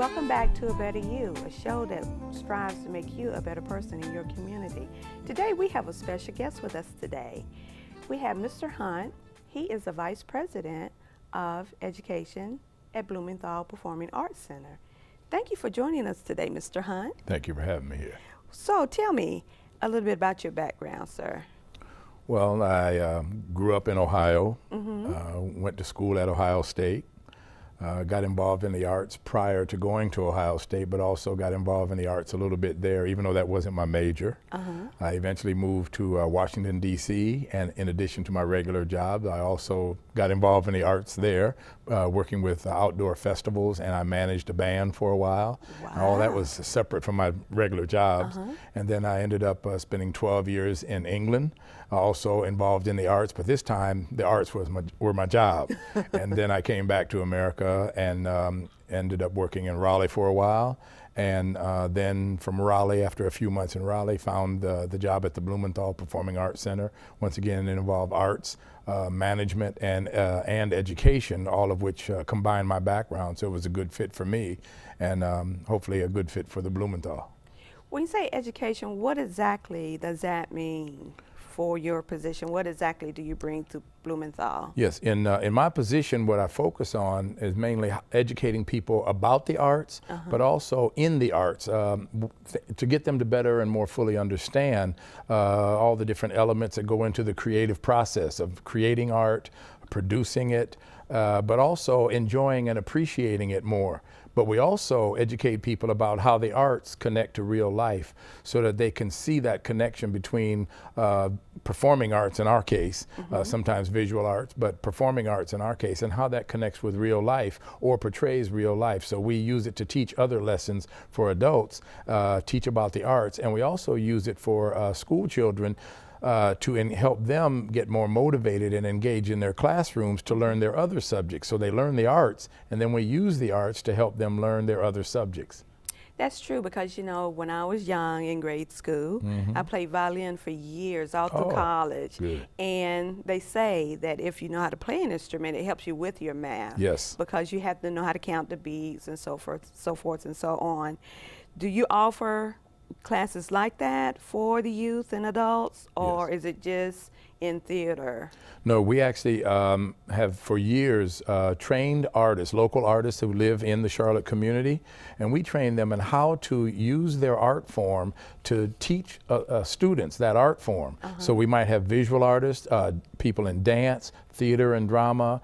Welcome back to A Better You, a show that strives to make you a better person in your community. Today we have a special guest with us today. We have Mr. Hunt. He is the Vice President of Education at Blumenthal Performing Arts Center. Thank you for joining us today, Mr. Hunt. Thank you for having me here. So tell me a little bit about your background, sir. Well, I grew up in Ohio, went to school at Ohio State, got involved in the arts prior to going to Ohio State, but also got involved in the arts a little bit there, even though that wasn't my major. I eventually moved to Washington, D.C., and in addition to my regular job, I also got involved in the arts there, working with outdoor festivals, and I managed a band for a while. Wow. And all that was separate from my regular jobs. And then I ended up spending 12 years in England, also involved in the arts, but this time the arts were my job. And then I came back to America and ended up working in Raleigh for a while. And then from Raleigh, after a few months in Raleigh, found the job at the Blumenthal Performing Arts Center. Once again, it involved arts, management, and education, all of which combined my background. So it was a good fit for me, and hopefully a good fit for the Blumenthal. When you say education, what exactly does that mean for your position? What exactly do you bring to Blumenthal? Yes, in my position, what I focus on is mainly educating people about the arts, but also in the arts, to get them to better and more fully understand all the different elements that go into the creative process of creating art, producing it, but also enjoying and appreciating it more. But we also educate people about how the arts connect to real life so that they can see that connection between performing arts in our case, sometimes visual arts, but performing arts in our case, and how that connects with real life or portrays real life. So we use it to teach other lessons for adults, teach about the arts, and we also use it for school children to help them get more motivated and engage in their classrooms to learn their other subjects. So they learn the arts, and then we use the arts to help them learn their other subjects. That's true, because, you know, when I was young in grade school, I played violin for years all through college. Good. And they say that if you know how to play an instrument, it helps you with your math. Yes. Because you have to know how to count the beats and so forth and so on. Do you offer classes like that for the youth and adults, or is it just in theater? No, we actually have for years trained artists, local artists who live in the Charlotte community, and we train them in how to use their art form to teach students that art form. So we might have visual artists, people in dance, theater and drama,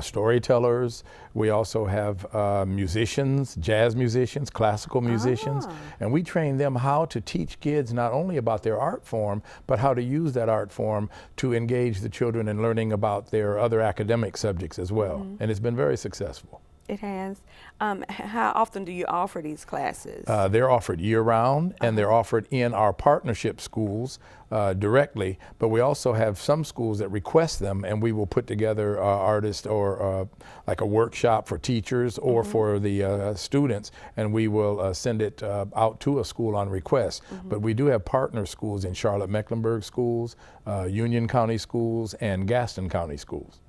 storytellers. We also have musicians, jazz musicians, classical musicians, and we train them how to teach kids not only about their art form, but how to use that art form to engage the children in learning about their other academic subjects as well. And it's been very successful. It has. How often do you offer these classes? They're offered year-round, and they're offered in our partnership schools directly, but we also have some schools that request them, and we will put together artists or like a workshop for teachers or for the students, and we will send it out to a school on request. But we do have partner schools in Charlotte-Mecklenburg schools, Union County schools, and Gaston County schools.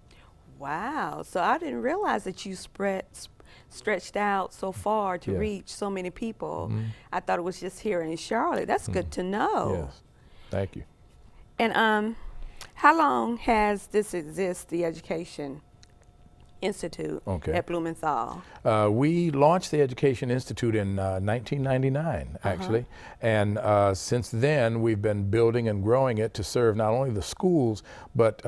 Wow, so I didn't realize that you stretched out so far to reach so many people. I thought it was just here in Charlotte. That's good to know. Yes, thank you. And how long has this the Education Institute at Blumenthal? We launched the Education Institute in 1999, actually, and since then we've been building and growing it to serve not only the schools, but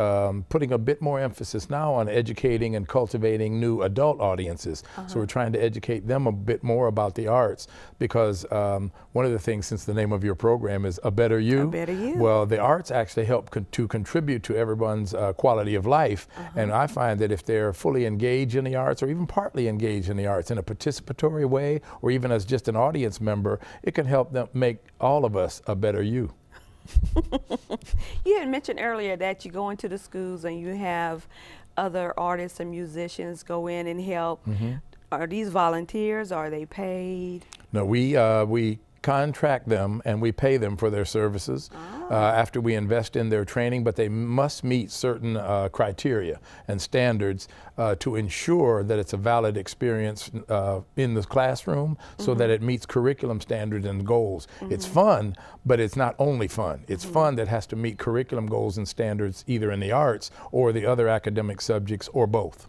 putting a bit more emphasis now on educating and cultivating new adult audiences. So we're trying to educate them a bit more about the arts, because one of the things, since the name of your program is A Better You, A Better You. Well, the arts actually help to contribute to everyone's quality of life, and I find that if they're fully engaged in the arts, or even partly engaged in the arts in a participatory way, or even as just an audience member, it can help them make all of us a better you. You had mentioned earlier that you go into the schools and you have other artists and musicians go in and help. Are these volunteers? Are they paid? No, we contract them and we pay them for their services after we invest in their training, but they must meet certain criteria and standards to ensure that it's a valid experience in the classroom so that it meets curriculum standards and goals. It's fun, but it's not only fun. It's fun that has to meet curriculum goals and standards either in the arts or the other academic subjects or both.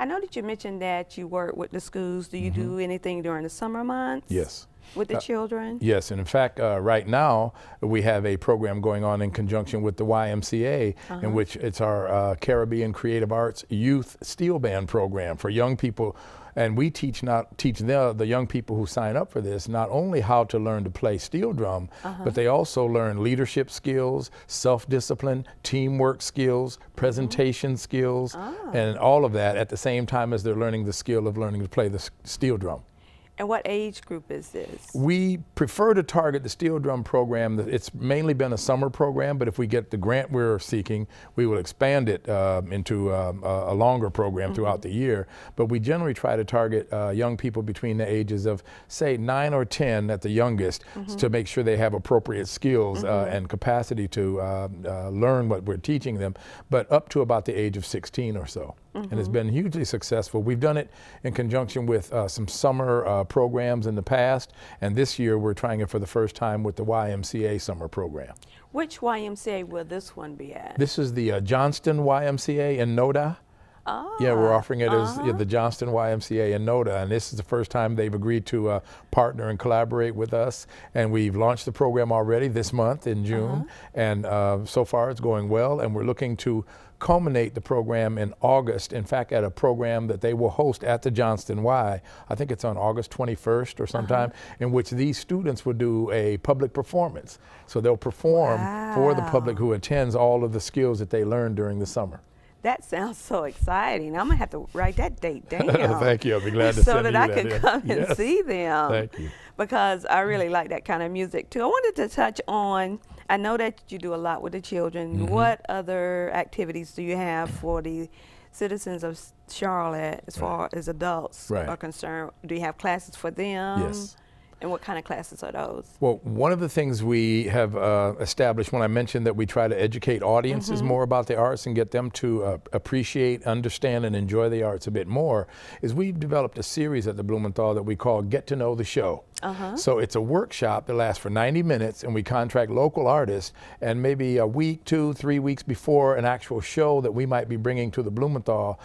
I know that you mentioned that you work with the schools. Do you do anything during the summer months? Yes. With the children? Yes, and in fact, right now we have a program going on in conjunction with the YMCA, in which it's our Caribbean Creative Arts Youth Steel Band program for young people. And we teach the young people who sign up for this not only how to learn to play steel drum, but they also learn leadership skills, self-discipline, teamwork skills, presentation skills, and all of that at the same time as they're learning the skill of learning to play the steel drum. And what age group is this? We prefer to target the steel drum program. It's mainly been a summer program, but if we get the grant we're seeking, we will expand it into a longer program throughout the year. But we generally try to target young people between the ages of, say, 9 or 10 at the youngest, to make sure they have appropriate skills and capacity to learn what we're teaching them, but up to about the age of 16 or so. And it's been hugely successful. We've done it in conjunction with some summer programs in the past, and this year we're trying it for the first time with the YMCA summer program. Which YMCA will this one be at? This is the Johnston YMCA in Noda. Yeah, we're offering it as the Johnston YMCA in Noda, and this is the first time they've agreed to partner and collaborate with us. And we've launched the program already this month in June, and so far it's going well, and we're looking to culminate the program in August, in fact, at a program that they will host at the Johnston Y. I think it's on August 21st or sometime, in which these students will do a public performance. So they'll perform for the public who attends all of the skills that they learned during the summer. That sounds so exciting. I'm going to have to write that date down. Thank you. I'll be glad to send you that. So that I can come and see them. Thank you. Because I really like that kind of music too. I wanted to touch on, I know that you do a lot with the children. What other activities do you have for the citizens of Charlotte as far as adults are concerned? Do you have classes for them? Yes. And what kind of classes are those? Well, one of the things we have established when I mentioned that we try to educate audiences more about the arts and get them to appreciate, understand, and enjoy the arts a bit more is we've developed a series at the Blumenthal that we call Get to Know the Show. So it's a workshop that lasts for 90 minutes, and we contract local artists, and maybe a week, 2, 3 weeks before an actual show that we might be bringing to the Blumenthal,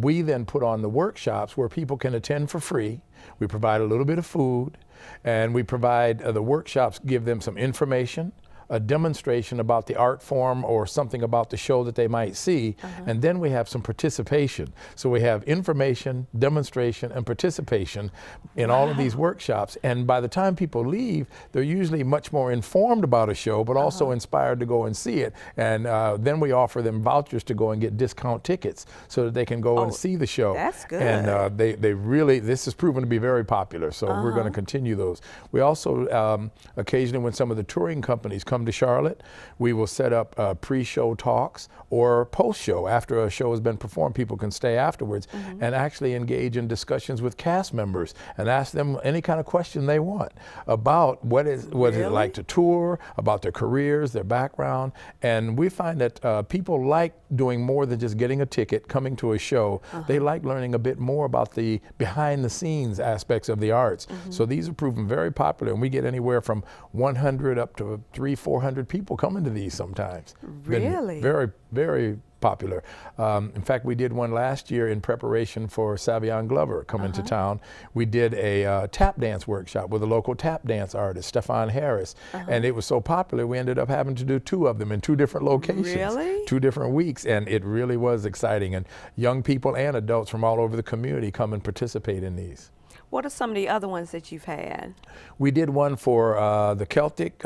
we then put on the workshops where people can attend for free. We provide a little bit of food, and we provide the workshops give them some information, a demonstration about the art form or something about the show that they might see, and then we have some participation. So we have information, demonstration, and participation in all of these workshops. And by the time people leave, they're usually much more informed about a show, but also inspired to go and see it. And then we offer them vouchers to go and get discount tickets so that they can go and see the show. That's good. And they really, this has proven to be very popular, so we're going to continue those. We also, occasionally when some of the touring companies come to Charlotte, we will set up pre-show talks or post-show. After a show has been performed, people can stay afterwards and actually engage in discussions with cast members and ask them any kind of question they want about what is it like to tour, about their careers, their background. And we find that people like doing more than just getting a ticket, coming to a show. They like learning a bit more about the behind-the-scenes aspects of the arts. So these have proven very popular, and we get anywhere from 100 up to 300-400 people coming to these sometimes. Really? Been very, very popular. In fact, we did one last year in preparation for Savion Glover coming to town. We did a tap dance workshop with a local tap dance artist, Stefan Harris, and it was so popular we ended up having to do 2 of them in 2 different locations. Really? 2 different weeks, and it really was exciting. And young people and adults from all over the community come and participate in these. What are some of the other ones that you've had? We did one for the Celtic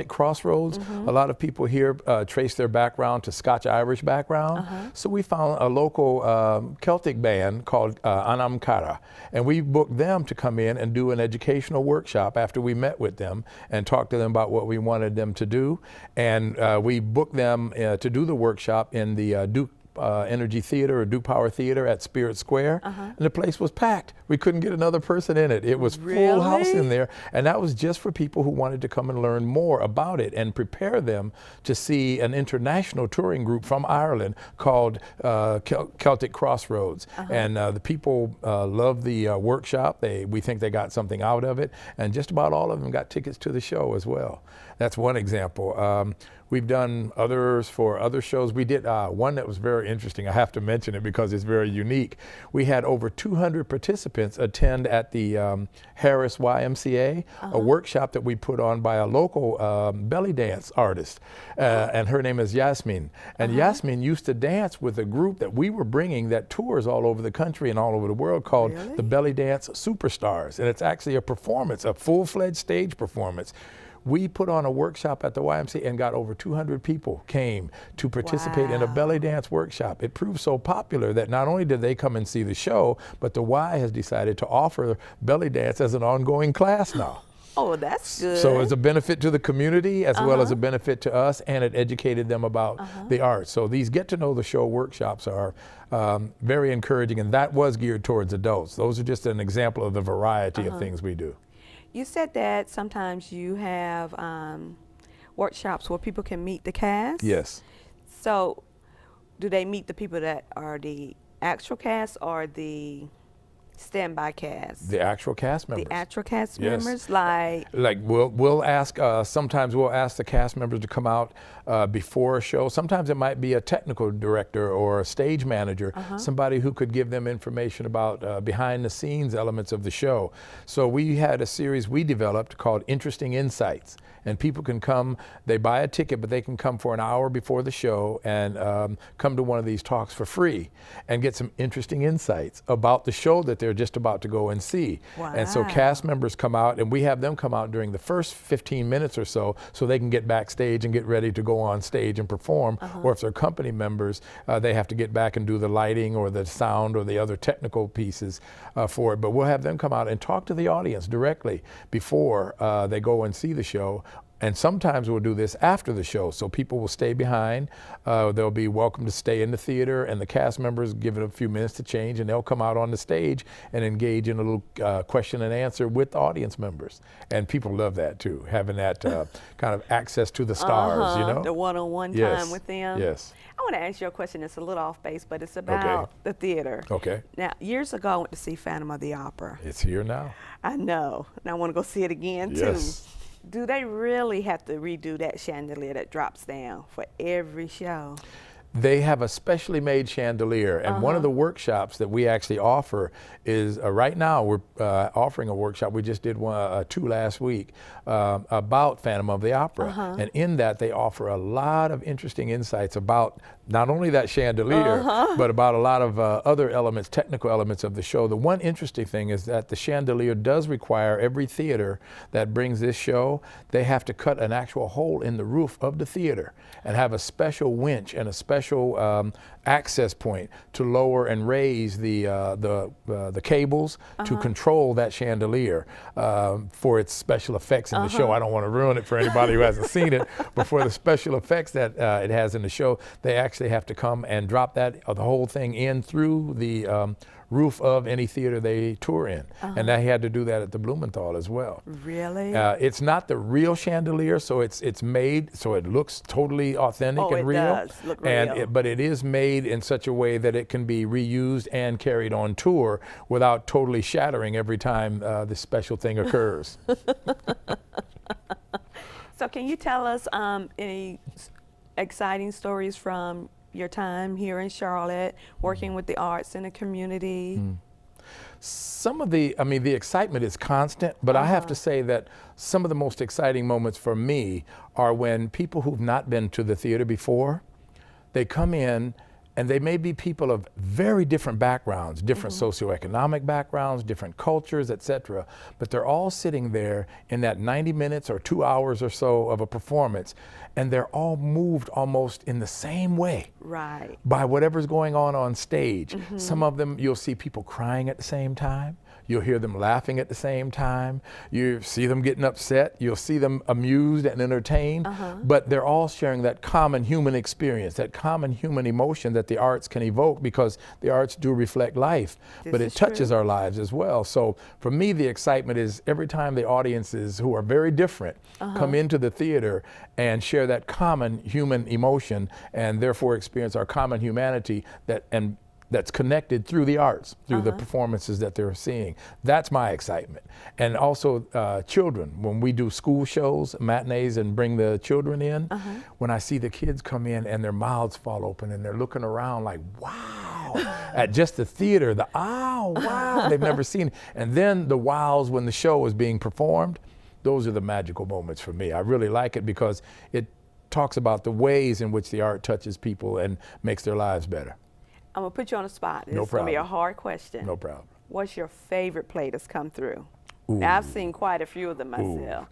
Crossroads. A lot of people here trace their background to Scotch-Irish background. So we found a local Celtic band called Anam Cara, and we booked them to come in and do an educational workshop after we met with them and talked to them about what we wanted them to do. And we booked them to do the workshop in the Duke Energy Theater or Duke Power Theater at Spirit Square, and the place was packed. We couldn't get another person in it. It was full house in there, and that was just for people who wanted to come and learn more about it and prepare them to see an international touring group from Ireland called Celtic Crossroads. And the people loved the workshop. We think they got something out of it, and just about all of them got tickets to the show as well. That's one example. We've done others for other shows. We did one that was very interesting. I have to mention it because it's very unique. We had over 200 participants attend at the Harris YMCA, a workshop that we put on by a local belly dance artist. And her name is Yasmin. And Yasmin used to dance with a group that we were bringing that tours all over the country and all over the world called the Belly Dance Superstars. And it's actually a performance, a full-fledged stage performance. We put on a workshop at the YMCA and got over 200 people came to participate in a belly dance workshop. It proved so popular that not only did they come and see the show, but the Y has decided to offer belly dance as an ongoing class now. Oh, that's good. So it's a benefit to the community as well as a benefit to us, and it educated them about the arts. So these get to know the show workshops are very encouraging, and that was geared towards adults. Those are just an example of the variety of things we do. You said that sometimes you have workshops where people can meet the cast. Yes. So do they meet the people that are the actual cast or the standby cast? The actual cast members. The actual cast Yes. members, like we'll ask, sometimes we'll ask the cast members to come out before a show. Sometimes it might be a technical director or a stage manager, somebody who could give them information about behind the scenes elements of the show. So we had a series we developed called Interesting Insights. And people can come, they buy a ticket, but they can come for an hour before the show and come to one of these talks for free and get some interesting insights about the show that they're just about to go and see. Wow. And so cast members come out, and we have them come out during the first 15 minutes or so they can get backstage and get ready to go on stage and perform. Or if they're company members, they have to get back and do the lighting or the sound or the other technical pieces for it. But we'll have them come out and talk to the audience directly before they go and see the show. And sometimes we'll do this after the show, so people will stay behind. They'll be welcome to stay in the theater, and the cast members give it a few minutes to change, and they'll come out on the stage and engage in a little question and answer with audience members. And people love that too, having that kind of access to the stars, you know? The one-on-one Yes. time with them. Yes. I want to ask you a question that's a little off base, but it's about the theater. Okay. Now, years ago, I went to see Phantom of the Opera. It's here now. I know, and I want to go see it again Yes. too. Do they really have to redo that chandelier that drops down for every show? They have a specially made chandelier, and one of the workshops that we actually offer is right now we're offering a workshop. We just did two last week about Phantom of the Opera, and in that they offer a lot of interesting insights about not only that chandelier, but about a lot of other elements, technical elements of the show. The one interesting thing is that the chandelier does require every theater that brings this show, they have to cut an actual hole in the roof of the theater and have a special winch and a special access point to lower and raise the cables to control that chandelier for its special effects in the show. I don't want to ruin it for anybody who hasn't seen it, but for the special effects that it has in the show, they actually have to come and drop that the whole thing in through the roof of any theater they tour in. And they had to do that at the Blumenthal as well. Really? It's not the real chandelier, so it's made so it looks totally authentic and real. It does look real. But it is made in such a way that it can be reused and carried on tour without totally shattering every time this special thing occurs. So can you tell us any exciting stories from your time here in Charlotte, working with the arts in the community? Some of the excitement is constant, but I have to say that some of the most exciting moments for me are when people who've not been to the theater before, they come in and they may be people of very different backgrounds, different socioeconomic backgrounds, different cultures, etc. But they're all sitting there in that 90 minutes or 2 hours or so of a performance, and they're all moved almost in the same way. Right. By whatever's going on stage. Some of them, you'll see people crying at the same time. You'll hear them laughing at the same time. You see them getting upset. You'll see them amused and entertained. But they're all sharing that common human experience, that common human emotion that the arts can evoke, because the arts do reflect life, but it touches our lives as well. So for me, the excitement is every time the audiences who are very different come into the theater and share that common human emotion, and therefore experience our common humanity that's connected through the arts, through the performances that they're seeing. That's my excitement. And also children, when we do school shows, matinees, and bring the children in, when I see the kids come in and their mouths fall open and they're looking around like, wow, at just the theater, wow, they've never seen it. And then the wows when the show is being performed, those are the magical moments for me. I really like it because it talks about the ways in which the art touches people and makes their lives better. I'm gonna put you on the spot. This No is gonna be a problem. hard question. No problem. What's your favorite play that's come through? Ooh. Now, I've seen quite a few of them myself.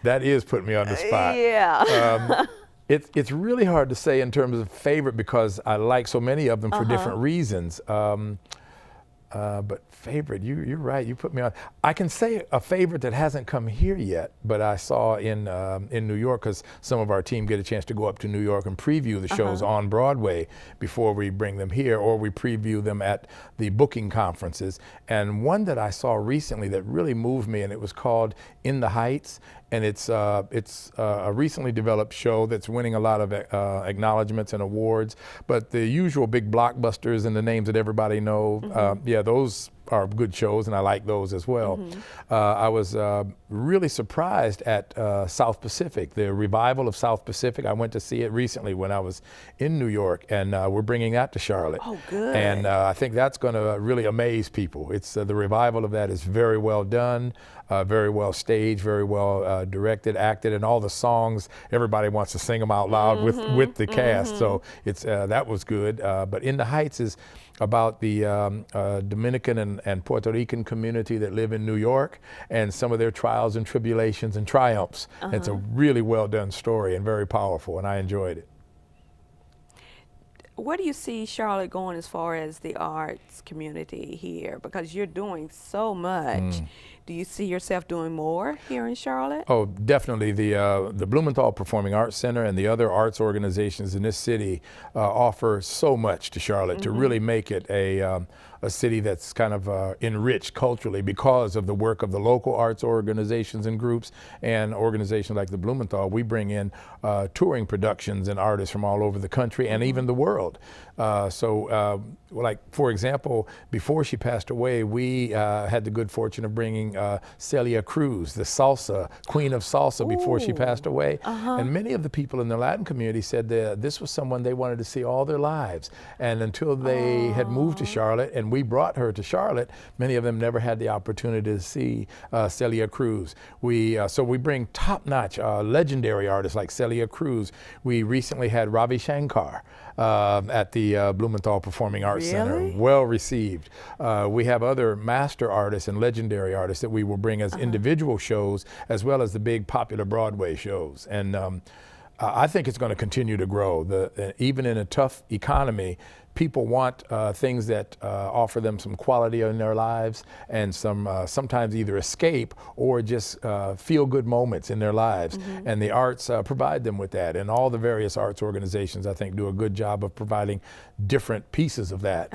That is putting me on the spot. Yeah. It's really hard to say in terms of favorite because I like so many of them for different reasons. But favorite, you're right. You put me on. I can say a favorite that hasn't come here yet, but I saw in New York, because some of our team get a chance to go up to New York and preview the shows on Broadway before we bring them here, or we preview them at the booking conferences. And one that I saw recently that really moved me, and it was called In the Heights. And it's a recently developed show that's winning a lot of acknowledgments and awards. But the usual big blockbusters and the names that everybody knows, yeah, those are good shows, and I like those as well. I was really surprised at South Pacific, the revival of South Pacific. I went to see it recently when I was in New York, and we're bringing that to Charlotte. Oh, good. And I think that's going to really amaze people. It's the revival of that is very well done, very well staged, very well directed, acted, and all the songs, everybody wants to sing them out loud with the cast. So it's that was good. But In the Heights is about the Dominican and Puerto Rican community that live in New York and some of their trials and tribulations and triumphs. It's a really well done story and very powerful, and I enjoyed it. Where do you see Charlotte going as far as the arts community here? Because you're doing so much. Do you see yourself doing more here in Charlotte? Oh, definitely. The Blumenthal Performing Arts Center and the other arts organizations in this city offer so much to Charlotte to really make it a city that's kind of enriched culturally because of the work of the local arts organizations and groups and organizations like the Blumenthal. We bring in touring productions and artists from all over the country and even the world. Like, for example, before she passed away, we had the good fortune of bringing Celia Cruz, the salsa, queen of salsa, before she passed away. And many of the people in the Latin community said that this was someone they wanted to see all their lives. And until they had moved to Charlotte and we brought her to Charlotte, many of them never had the opportunity to see Celia Cruz. So we bring top-notch, legendary artists like Celia Cruz. We recently had Ravi Shankar at the Blumenthal Performing Arts Center. Well received. We have other master artists and legendary artists that we will bring as individual shows, as well as the big popular Broadway shows. And I think it's going to continue to grow. Even in a tough economy, people want things that offer them some quality in their lives and some sometimes either escape or just feel-good moments in their lives. And the arts provide them with that. And all the various arts organizations, I think, do a good job of providing different pieces of that.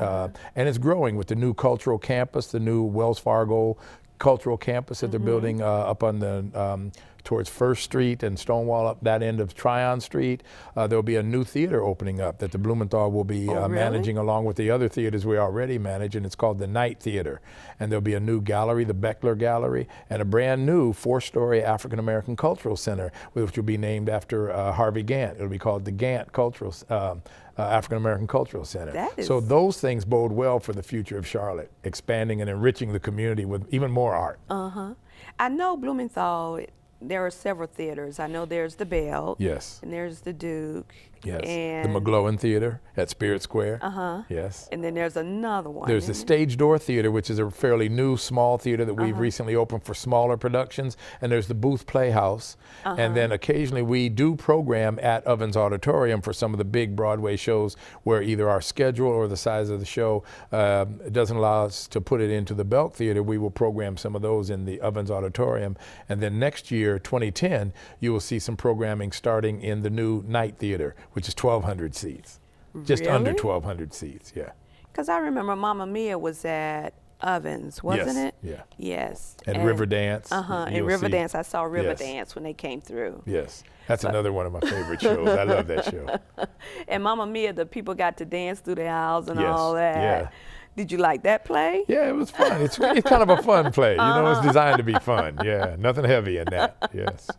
And it's growing with the new cultural campus, the new Wells Fargo cultural campus that they're building up on the towards First Street and Stonewall, up that end of Tryon Street. There'll be a new theater opening up that the Blumenthal will be managing along with the other theaters we already manage, and it's called the Night Theater. And there'll be a new gallery, the Beckler Gallery, and a brand new 4-story African American Cultural Center, which will be named after Harvey Gantt. It'll be called the Gantt Cultural African American Cultural Center. So those things bode well for the future of Charlotte, expanding and enriching the community with even more art. I know Blumenthal, there are several theaters. I know there's the Bell. Yes. And there's the Duke. Yes. And The McGlowan Theater at Spirit Square. Uh-huh. Yes. And then there's another one. There's the Stage Door Theater, which is a fairly new, small theater that we've recently opened for smaller productions. And there's the Booth Playhouse. And then occasionally we do program at Ovens Auditorium for some of the big Broadway shows where either our schedule or the size of the show doesn't allow us to put it into the Belk Theater. We will program some of those in the Ovens Auditorium. And then next year, 2010, you will see some programming starting in the new Night Theater, which is 1,200 seats. Just under Really? 1,200 seats, yeah. Because I remember Mamma Mia was at Ovens, wasn't Yes, it? yeah. Yes. And Riverdance. And you'll see. Riverdance. I saw Yes. Riverdance when they came through. Yes, that's another one of my favorite shows. I love that show. And Mamma Mia, the people got to dance through the aisles and Yes, all that. yeah. Did you like that play? Yeah, it was fun. It's kind of a fun play. You know, it's designed to be fun. Yeah, nothing heavy in that. Yes.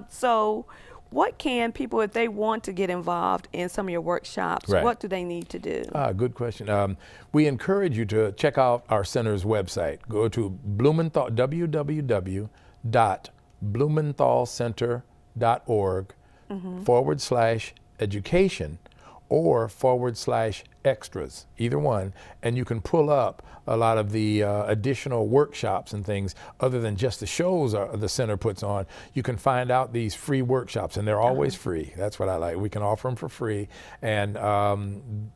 So what can people, if they want to get involved in some of your workshops, Right. what do they need to do? Good question. We encourage you to check out our center's website. Go to Blumenthal, www.blumenthalcenter.org/education or /extras, either one, and you can pull up a lot of the additional workshops and things other than just the shows the center puts on. You can find out these free workshops, and they're always free. That's what I like. We can offer them for free, and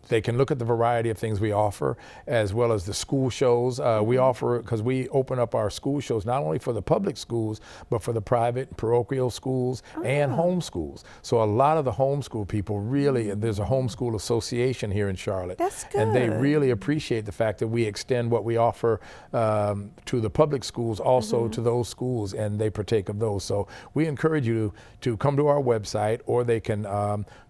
they can look at the variety of things we offer, as well as the school shows. We offer, because we open up our school shows not only for the public schools, but for the private parochial schools and homeschools. So a lot of the homeschool people really, there's a homeschool association here in Charlotte. That's And they good. really appreciate the fact that we extend what we offer to the public schools also to those schools, and they partake of those. So we encourage you to come to our website, or they can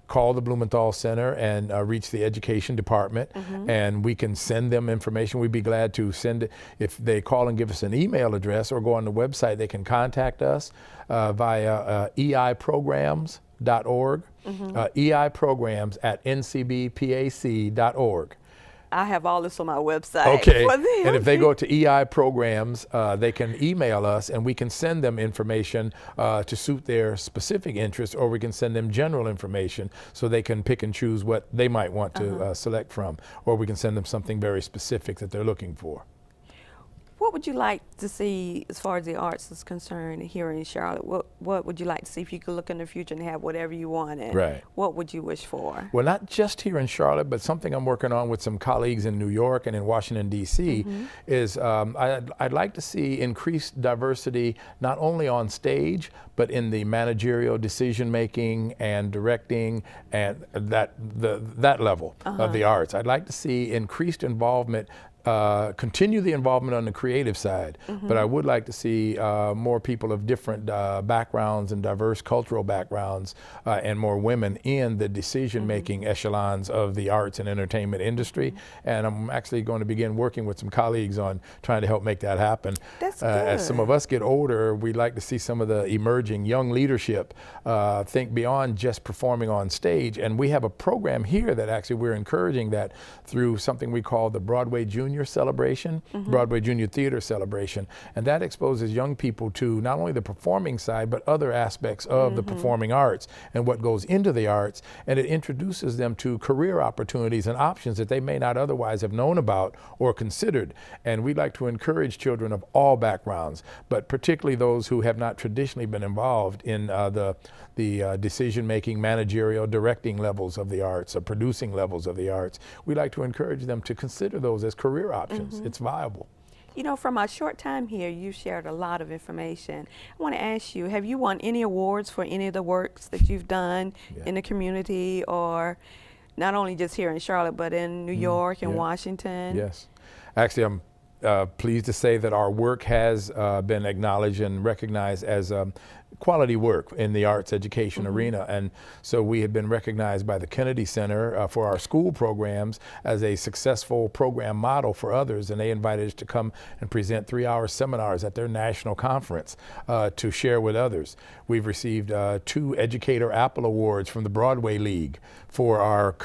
call the Blumenthal Center and reach the education department, and we can send them information. We'd be glad to send it. If they call and give us an email address or go on the website, they can contact us via eiprograms.org, eiprograms@ncbpac.org. I have all this on my website. Okay, for them. and if they go to EI Programs, they can email us and we can send them information to suit their specific interests, or we can send them general information so they can pick and choose what they might want to select from, or we can send them something very specific that they're looking for. What would you like to see as far as the arts is concerned here in Charlotte? What would you like to see if you could look in the future and have whatever you wanted? Right. What would you wish for? Well, not just here in Charlotte, but something I'm working on with some colleagues in New York and in Washington, D.C. is I'd like to see increased diversity not only on stage, but in the managerial decision-making and directing and that level of the arts. I'd like to see increased involvement, continue the involvement on the creative side, but I would like to see more people of different backgrounds and diverse cultural backgrounds and more women in the decision-making echelons of the arts and entertainment industry. And I'm actually going to begin working with some colleagues on trying to help make that happen. That's As some good. of us get older, we'd like to see some of the emerging young leadership think beyond just performing on stage. And we have a program here that actually we're encouraging that through something we call the Broadway Junior Celebration, Broadway Junior Theater Celebration. And that exposes young people to not only the performing side, but other aspects of the performing arts and what goes into the arts. And it introduces them to career opportunities and options that they may not otherwise have known about or considered. And we'd like to encourage children of all backgrounds, but particularly those who have not traditionally been involved in the decision-making, managerial, directing levels of the arts, or producing levels of the arts. We'd like to encourage them to consider those as career options. It's viable. You know, from our short time here, you shared a lot of information. I want to ask you, have you won any awards for any of the works that you've done in the community, or not only just here in Charlotte, but in New York and yeah. Washington? Yes. Actually, I'm pleased to say that our work has been acknowledged and recognized as quality work in the arts education arena. And so we have been recognized by the Kennedy Center for our school programs as a successful program model for others. And they invited us to come and present 3-hour seminars at their national conference to share with others. We've received 2 Educator Apple Awards from the Broadway League for our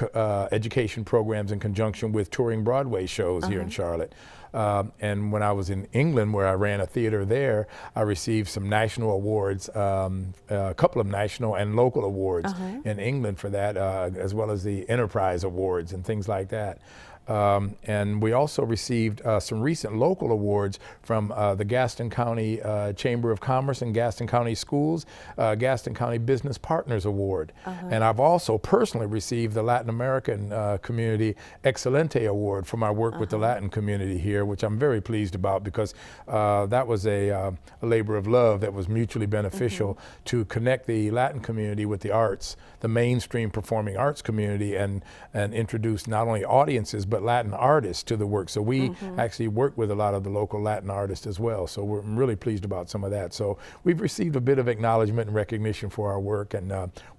education programs in conjunction with touring Broadway shows here in Charlotte. And when I was in England, where I ran a theater there, I received some national awards, a couple of national and local awards in England for that, as well as the Enterprise Awards and things like that. And we also received some recent local awards from the Gaston County Chamber of Commerce and Gaston County Schools, Gaston County Business Partners Award. And I've also personally received the Latin American Community Excelente Award for my work with the Latin community here, which I'm very pleased about, because that was a labor of love that was mutually beneficial to connect the Latin community with the arts, the mainstream performing arts community, and introduce not only audiences but Latin artists to the work. So we actually work with a lot of the local Latin artists as well. So we're really pleased about some of that. So we've received a bit of acknowledgement and recognition for our work, and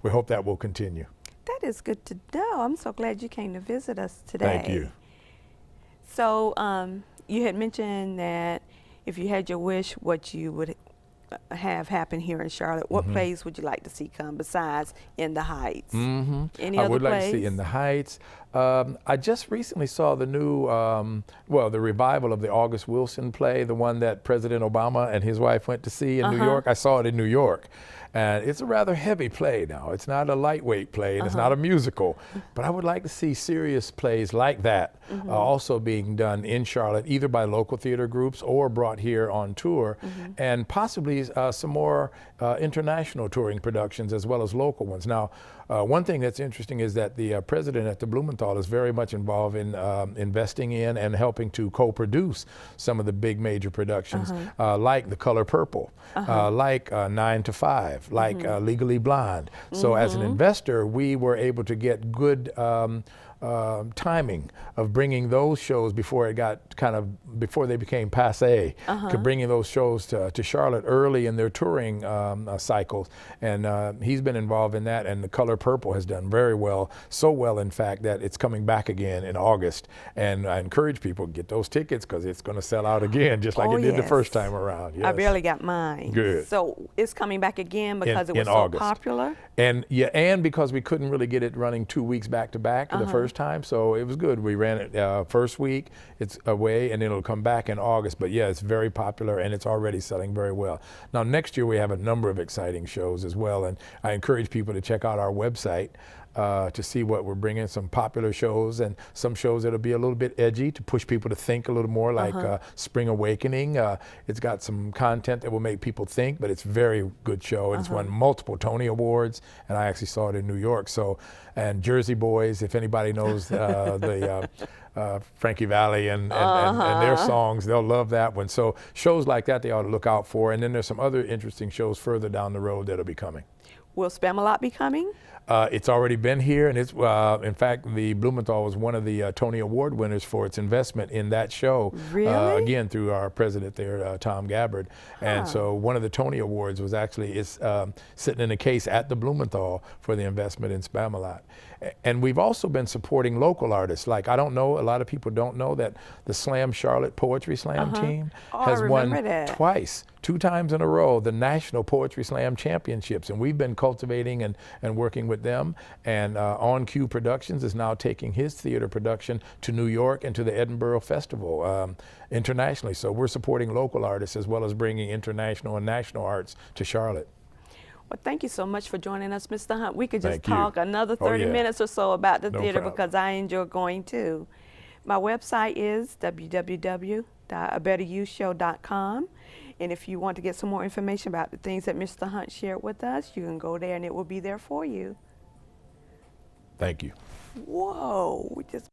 we hope that will continue. That is good to know. I'm so glad you came to visit us today. Thank you. So you had mentioned that if you had your wish, what you would have happen here in Charlotte, what plays would you like to see come besides In the Heights? Any I other would like plays? to see In the Heights. I just recently saw the new, the revival of the August Wilson play, the one that President Obama and his wife went to see in New York. I saw it in New York. And it's a rather heavy play now. It's not a lightweight play, and it's not a musical. But I would like to see serious plays like that also being done in Charlotte, either by local theater groups or brought here on tour, and possibly some more international touring productions as well as local ones. Now, one thing that's interesting is that the president at the Blumenthal is very much involved in investing in and helping to co-produce some of the big major productions, like The Color Purple, like 9 to 5, like Legally Blonde. So as an investor, we were able to get good timing of bringing those shows before it got before they became passe, to bringing those shows to Charlotte early in their touring cycles. And he's been involved in that, and The Color Purple has done very well, so well in fact that it's coming back again in August. And I encourage people to get those tickets, because it's going to sell out again just like it did the first time around. I barely got mine. Good. So it's coming back again because it was in so August. popular? And and because we couldn't really get it running 2 weeks back to back the first time, so it was good. We ran it first week, it's away, and then it'll come back in August. But yeah, it's very popular, and it's already selling very well. Now next year we have a number of exciting shows as well, and I encourage people to check out our website to see what we're bringing, some popular shows and some shows that'll be a little bit edgy to push people to think a little more, like Spring Awakening. It's got some content that will make people think, but it's a very good show. It's won multiple Tony Awards, and I actually saw it in New York. So, and Jersey Boys, if anybody knows the Frankie Valli and their songs, they'll love that one. So shows like that they ought to look out for. And then there's some other interesting shows further down the road that'll be coming. Will Spamalot be coming? It's already been here, and it's in fact, the Blumenthal was one of the Tony Award winners for its investment in that show. Really? Again, through our president there, Tom Gabbard. And so one of the Tony Awards was actually sitting in a case at the Blumenthal for the investment in Spamalot. And we've also been supporting local artists. Like, I don't know, a lot of people don't know that the Slam Charlotte Poetry Slam team has won twice, 2 times in a row, the National Poetry Slam Championships. And we've been cultivating and working with them. And On Cue Productions is now taking his theater production to New York and to the Edinburgh Festival internationally. So we're supporting local artists as well as bringing international and national arts to Charlotte. Well, thank you so much for joining us, Mr. Hunt. We could just talk another 30 minutes or so about the theater because I enjoy going too. My website is www.abetteryouthshow.com. And if you want to get some more information about the things that Mr. Hunt shared with us, you can go there and it will be there for you. Thank you. Whoa, we just